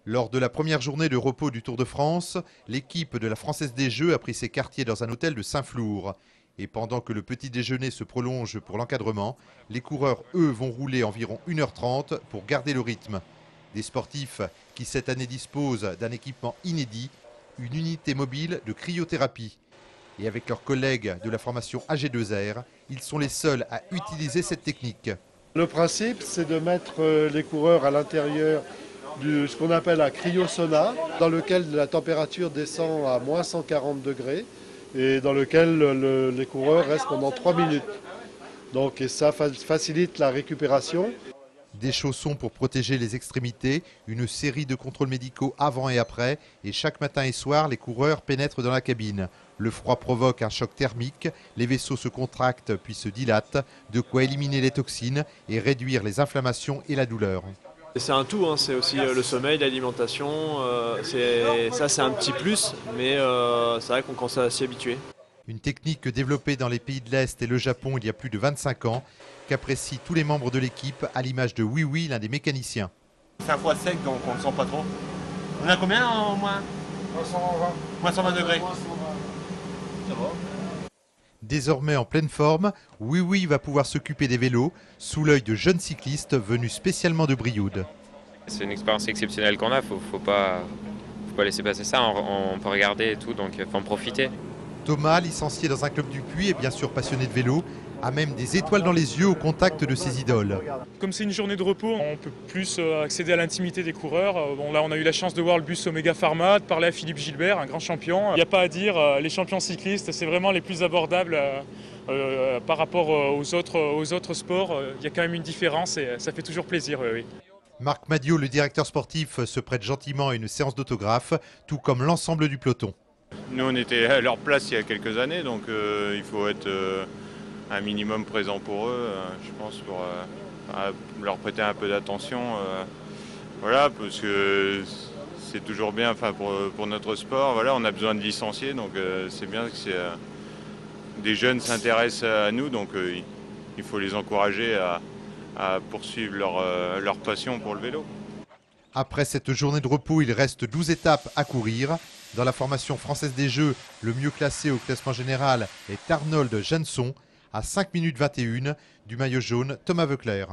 Lors de la première journée de repos du Tour de France, l'équipe de la Française des Jeux a pris ses quartiers dans un hôtel de Saint-Flour. Et pendant que le petit déjeuner se prolonge pour l'encadrement, les coureurs, eux, vont rouler environ 1h30 pour garder le rythme. Des sportifs qui cette année disposent d'un équipement inédit, une unité mobile de cryothérapie. Et avec leurs collègues de la formation AG2R, ils sont les seuls à utiliser cette technique. Le principe, c'est de mettre les coureurs à l'intérieur de ce qu'on appelle un cryosauna, dans lequel la température descend à moins 140 degrés et dans lequel les coureurs restent pendant 3 minutes. Donc, et ça facilite la récupération. Des chaussons pour protéger les extrémités, une série de contrôles médicaux avant et après, et chaque matin et soir, les coureurs pénètrent dans la cabine. Le froid provoque un choc thermique, les vaisseaux se contractent puis se dilatent, de quoi éliminer les toxines et réduire les inflammations et la douleur. C'est un tout, hein. C'est aussi le sommeil, l'alimentation, c'est un petit plus, mais c'est vrai qu'on commence à s'y habituer. Une technique développée dans les pays de l'Est et le Japon il y a plus de 25 ans, qu'apprécient tous les membres de l'équipe, à l'image de Oui, l'un des mécaniciens. C'est un froid sec, donc on ne le sent pas trop. On a combien en moins 120. Moins 120 degrés. Ça va. Désormais en pleine forme, Oui va pouvoir s'occuper des vélos, sous l'œil de jeunes cyclistes venus spécialement de Brioude. C'est une expérience exceptionnelle qu'on a, faut pas laisser passer ça, on peut regarder et tout, donc il faut en profiter. Thomas, licencié dans un club du Puy et bien sûr passionné de vélo, a même des étoiles dans les yeux au contact de ses idoles. Comme c'est une journée de repos, on peut plus accéder à l'intimité des coureurs. Bon, là, on a eu la chance de voir le bus Omega Pharma, de parler à Philippe Gilbert, un grand champion. Il n'y a pas à dire, les champions cyclistes, c'est vraiment les plus abordables par rapport aux autres sports. Il y a quand même une différence et ça fait toujours plaisir. Oui. Marc Madiot, le directeur sportif, se prête gentiment à une séance d'autographe, tout comme l'ensemble du peloton. Nous, on était à leur place il y a quelques années, donc il faut être un minimum présent pour eux, je pense, pour leur prêter un peu d'attention. Voilà, parce que c'est toujours bien, enfin, pour notre sport. Voilà, on a besoin de licenciés, donc c'est bien que des jeunes s'intéressent à nous, donc il faut les encourager à poursuivre leur passion pour le vélo. Après cette journée de repos, il reste 12 étapes à courir. Dans la formation française des Jeux, le mieux classé au classement général est Arnold Janson, à 5 minutes 21 du maillot jaune Thomas Voeckler.